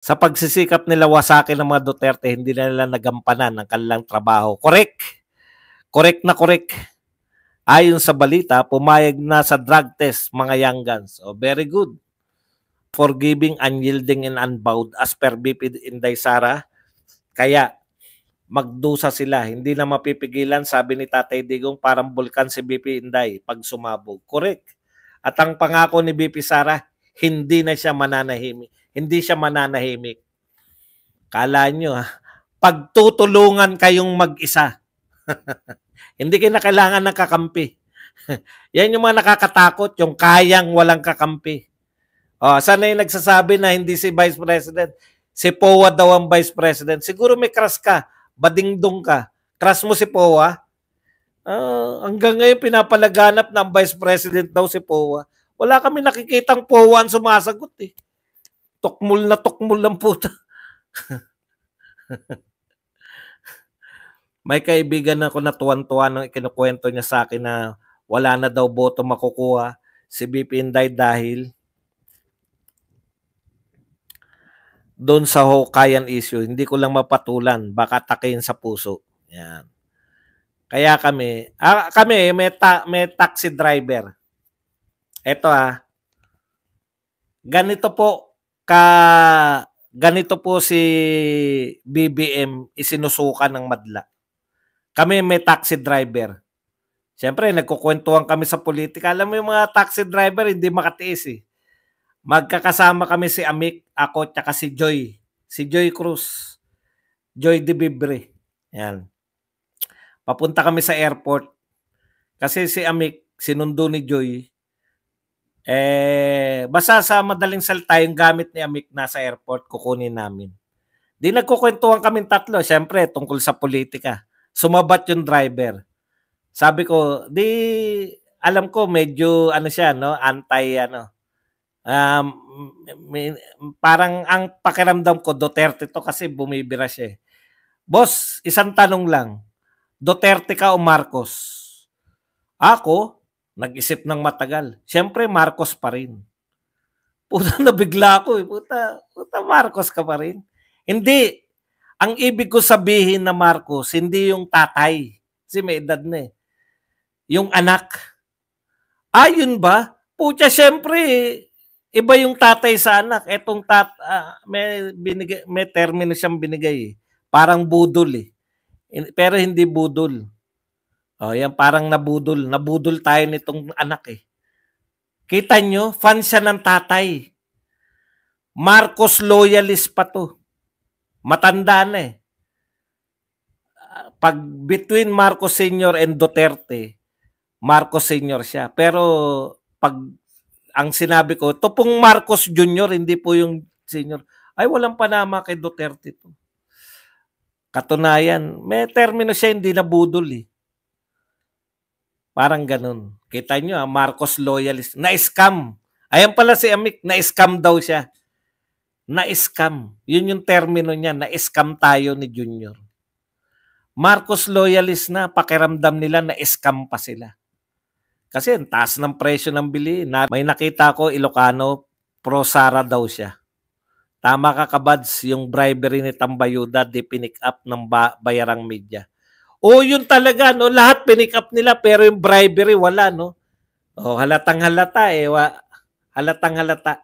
Sa pagsisikap nila wasakin ng mga Duterte, hindi na nila nagampanan ang kanilang trabaho. Correct. Correct na correct. Ayon sa balita, pumayag na sa drug test mga young guns. Oh, very good. Forgiving, unyielding, and unbowed as per BP Inday Sara. Kaya magdusa sila. Hindi na mapipigilan, sabi ni Tatay Digong, parang bulkan si BP Inday pag sumabog. Correct. At ang pangako ni BP Sara, hindi na siya mananahimik. Hindi siya mananahimik. Kala nyo, pagtutulungan kayong mag-isa. Hindi kayo na kailangan ng kakampi. Yan yung mga nakakatakot, yung kayang walang kakampi. Sana yung nagsasabi na hindi si Vice President, si Powa daw ang Vice President. Siguro may crush ka, badingdong ka. Crush mo si Powa? Hanggang ngayon pinapalaganap ng Vice President daw si Powa. Wala kami nakikitang Powa ang sumasagot eh. Tukmul lang puta. May kaibigan ako na tuwan-tuwa nang ikinukwento niya sa akin na wala na daw boto makukuha si BP Inday dahil doon sa Hokayan issue. Hindi ko lang mapatulan. Baka takin sa puso. Yan. Kaya kami may taxi driver. Ito ganito po si BBM isinusukan ng madla. Kami may taxi driver. Siyempre, nagkukwentuhan kami sa politika. Alam mo yung mga taxi driver, hindi makatiis eh. Magkakasama kami si Amik, ako, tsaka si Joy. Si Joy Cruz. Joy de Bibre. Yan. Papunta kami sa airport. Kasi si Amik, sinundo ni Joy. Basta sa madaling salita, yung gamit ni Amik nasa airport, kukunin namin. Di nagkukwentuhan kami tatlo. Siyempre, tungkol sa politika. Sumabat yung driver. Sabi ko, alam ko medyo siya, no, parang ang pakiramdam ko Duterte to kasi bumibira siya. Boss, isang tanong lang. Duterte ka o Marcos? Ako, nag-isip ng matagal. Siyempre, Marcos pa rin. Puta, nabigla ako eh. Puta, Marcos ka pa rin. Hindi. Ang ibig ko sabihin na Marcos, hindi yung tatay. Kasi may edad na eh. Yung anak. Yun ba? Puta, siyempre, iba yung tatay sa anak. Etong may termino siyang binigay eh. Parang budol eh. Pero hindi budol. Yan parang nabudol. Nabudol tayo nitong anak eh. Kita nyo, fan siya ng tatay. Marcos loyalist pa to. Matanda na eh. Pag between Marcos Sr. and Duterte, Marcos Sr. siya. Pero pag ang sinabi ko, to pong Marcos Jr., hindi po yung senior. Ay, walang panama kay Duterte to. Katunayan, may termino siya hindi nabudol eh. Parang ganun. Kita nyo, Marcos loyalist. Na-scam. Ayan pala si Amik, na-scam daw siya. Na-scam. Yun yung termino niya, na-scam tayo ni Junior. Marcos loyalist na, pakiramdam nila na-scam pa sila. Kasi ang taas ng presyo ng bili. May nakita ko, Ilocano, pro-Sara daw siya. Tama ka kabads, yung bribery ni Tambayuda, di pinick up ng bayarang media. Yun talaga, no? Lahat pinick up nila, pero yung bribery, wala, no? Halatang halata eh. Halatang halata.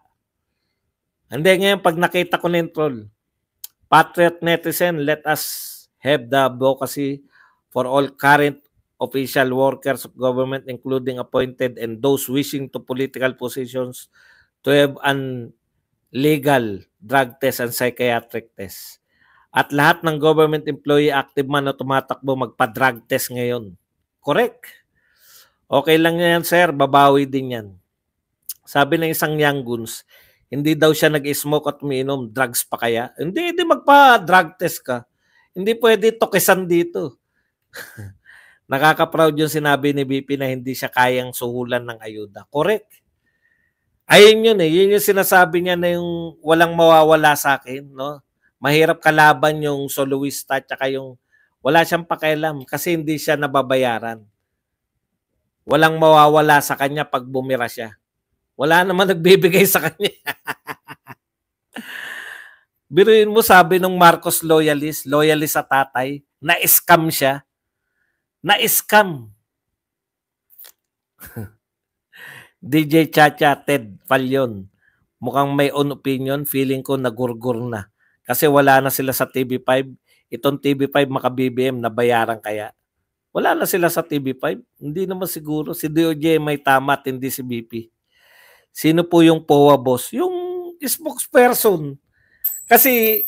Hindi, ngayon, pag nakita ko na yung troll, Patriot Netizen, let us have the advocacy for all current official workers of government, including appointed and those wishing to political positions, to have an legal drug test and psychiatric test. At lahat ng government employee active man na tumatakbo magpa-drug test ngayon. Correct. Okay lang yan, sir. Babawi din yan. Sabi ng isang young guns, hindi daw siya nag-smoke at umiinom. Drugs pa kaya? Hindi magpa-drug test ka. Hindi pwede tokesan dito. Nakaka-proud yung sinabi ni BP na hindi siya kayang suhulan ng ayuda. Correct. Ayun yun eh. Yun yung sinasabi niya na yung walang mawawala sa akin, no? Mahirap kalaban yung soloista tsaka yung wala siyang pakialam kasi hindi siya nababayaran. Walang mawawala sa kanya pag bumira siya. Wala naman nagbibigay sa kanya. Biruin mo, sabi nung Marcos loyalist sa tatay, na-scam siya. Na-scam. DJ Chacha, Ted Falyon. Mukhang may own opinion. Feeling ko nagurgur na. Kasi wala na sila sa TV5. Itong TV5 maka-BBM, nabayaran kaya. Wala na sila sa TV5. Hindi naman siguro. Si DOJ may tama at hindi si BP. Sino po yung POA boss? Yung spokesperson. Kasi,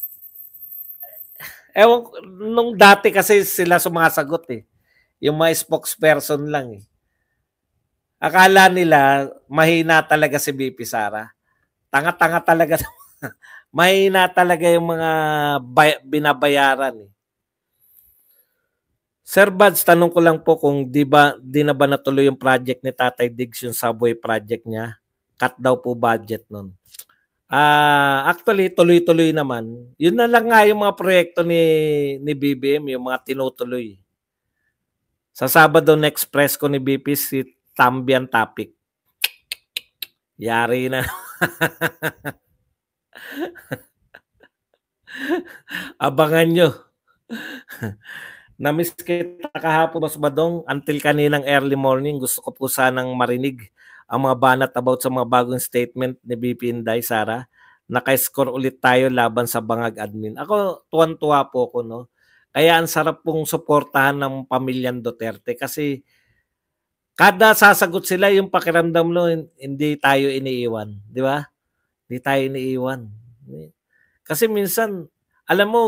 ewan, nung dati kasi sila sumasagot eh. Yung mga spokesperson lang eh. Akala nila mahina talaga si BP Sara. Tanga-tanga talaga. Mahina talaga yung mga binabayaran eh. Sir Bads, tanong ko lang po kung di na ba natuloy yung project ni Tatay Diggs, yung subway project niya. Cut daw po budget nun. Actually, tuloy-tuloy naman. Yun na lang nga yung mga proyekto ni BBM, yung mga tinutuloy. Sa Sabado next press ko ni BP, si Tambian topic. Yari na. Abangan nyo. Namiss kita kahapon, Boss Badong. Until kaninang early morning, gusto ko po sanang marinig ang mga banat about sa mga bagong statement ni BP Inday, Sara. Naka-score ulit tayo laban sa bangag admin. Ako, tuwan-tuwa po ko, no? Kaya ang sarap pong suportahan ng pamilyang Duterte kasi kada sasagot sila, yung pakiramdam mo, hindi tayo iniiwan. Di ba? Hindi tayo iniiwan. Kasi minsan, alam mo,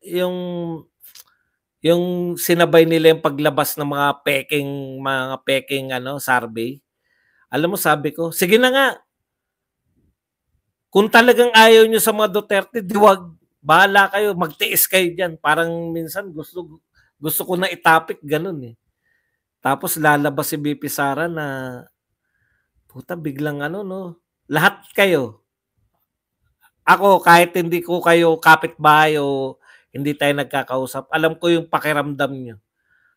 yung sinabay nila yung paglabas ng mga peking survey. Alam mo, sabi ko, sige na nga. Kung talagang ayaw nyo sa mga Duterte, diwag, bahala kayo, magtiis kayo dyan. Parang minsan gusto ko na itapik, ganun eh. Tapos lalabas si BP Sara na, puta, biglang lahat kayo. Ako, kahit hindi ko kayo kapitbahay o hindi tayo nagkakausap, alam ko yung pakiramdam nyo.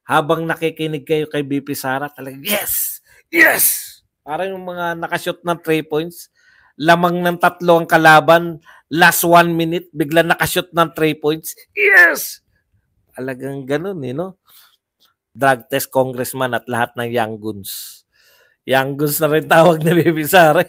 Habang nakikinig kayo kay BP Sara, talagang, yes! Yes! Parang yung mga nakashoot ng 3 points, lamang ng 3 ang kalaban, last 1 minute, bigla nakashoot ng 3 points, yes! Talagang ganun no? Drug test congressman at lahat ng young guns. Young guns na rin tawag na BP Sara.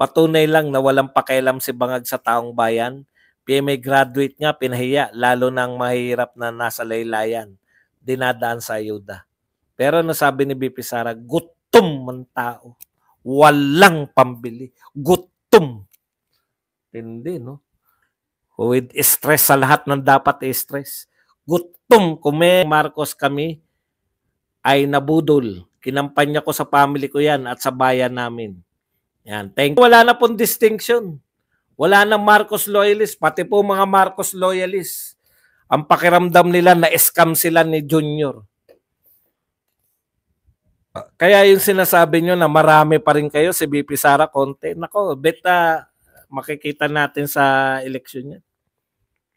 Patunay lang na walang pakialam si Bangag sa taong bayan. PMA graduate nga, pinahiya, lalo nang mahirap na nasa laylayan. Dinadaan sa ayuda. Pero nasabi ni BP Sara, gutom ang tao. Walang pambili. Gutom. Hindi, no? With stress sa lahat ng dapat i-stress. Gutom. Kung may Marcos kami, ay nabudol. Kinampanya ko sa family ko yan at sa bayan namin. Yan. Thank you. Wala na pong distinction. Wala na Marcos loyalist. Pati po mga Marcos loyalist. Ang pakiramdam nila na scam sila ni Junior. Kaya yung sinasabi nyo na marami pa rin kayo si BP Sara konti. Nako, beta makikita natin sa eleksyon niya.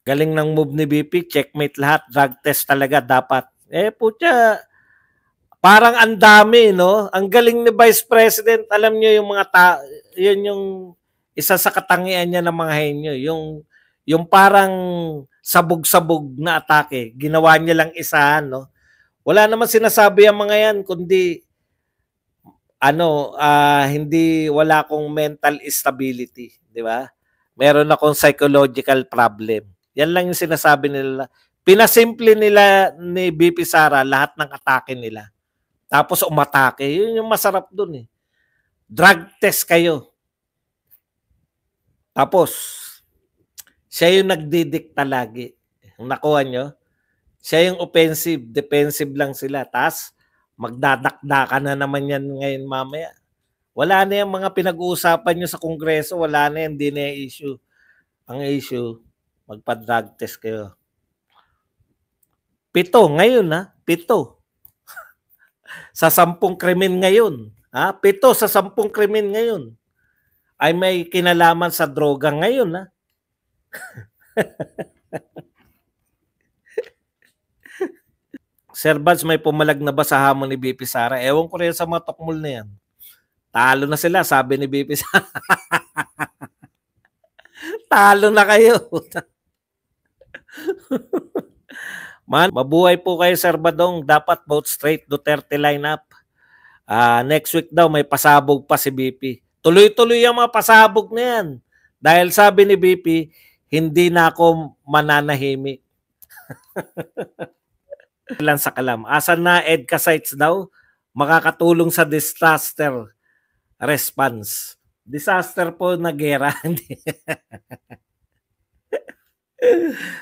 Galing ng move ni BP. Checkmate lahat. Drug test talaga dapat. Putya, parang ang dami, no? Ang galing ni Vice President, alam niyo yung mga yun yung isa sa katangian niya ng mga henyo, yung parang sabog-sabog na atake, ginawa niya lang isahan, no? Wala naman sinasabi ang mga yan kundi hindi wala akong mental stability, di ba? Meron akong psychological problem. Yan lang yung sinasabi nila. Pinasimple nila ni BP Sara lahat ng atake nila. Tapos umatake. Yun yung masarap dun eh. Drug test kayo. Tapos, siya yung nagdidikta lagi. Nakuha nyo? Siya yung offensive. Defensive lang sila. Tapos, magdadakdakan na naman yan ngayon mamaya. Wala na yung mga pinag-uusapan nyo sa Kongreso. Wala na yan. Hindi na yung issue. Ang issue, magpa-drug test kayo. 7 ngayon 7. Sa 10 krimen ngayon, 7 sa 10 krimen ngayon ay may kinalaman sa droga ngayon, Sir Bads, may pumalag na ba sa hamon ni BP Sara? Ewan ko rin sa mga tokmol na yan. Talo na sila, sabi ni BP Sara. Talo na kayo. Man, mabuhay po kayo, Sir Badong. Dapat vote straight Duterte lineup. Next week daw may pasabog pa si BP. Tuloy-tuloy ang mga pasabog na yan. Dahil sabi ni BP, hindi na ako mananahimik. Ilan sa kalam. Asan na EDCA sites daw? Makakatulong sa disaster response. Disaster po na gera.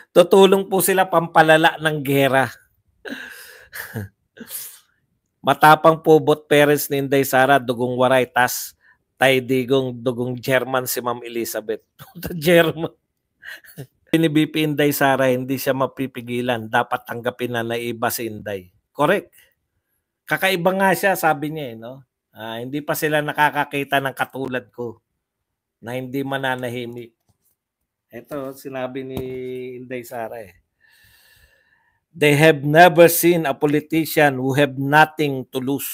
Tutulong po sila pampalala ng gera. Matapang po bot parents ni Inday Sara, dugong waray, tas tay digong dugong German si Ma'am Elizabeth. German. Ni BP Inday Sara, hindi siya mapipigilan. Dapat tanggapin na naiba si Inday. Correct. Kakaiba nga siya, sabi niya, no? Hindi pa sila nakakakita ng katulad ko na hindi mananahimik. Ito, sinabi ni Inday Sara eh. They have never seen a politician who have nothing to lose.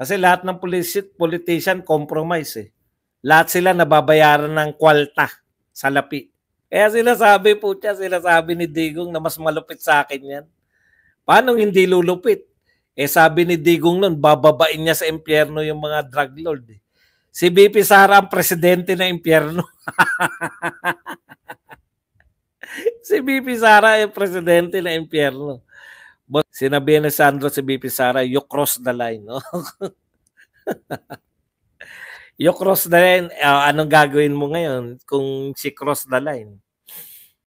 Kasi lahat ng politician compromise eh. Lahat sila nababayaran ng kwalta sa lapi. Kaya sinasabi ni Digong na mas malupit sa akin yan. Paano hindi lulupit? Sabi ni Digong nun, bababain niya sa impyerno yung mga drug lord. Si BP Sara ang presidente ng impyerno. Si BP Sara ay presidente ng impyerno. But sinabi ni Sandro si BP Sara, you cross the line. No? You cross the line. Anong gagawin mo ngayon kung si cross the line?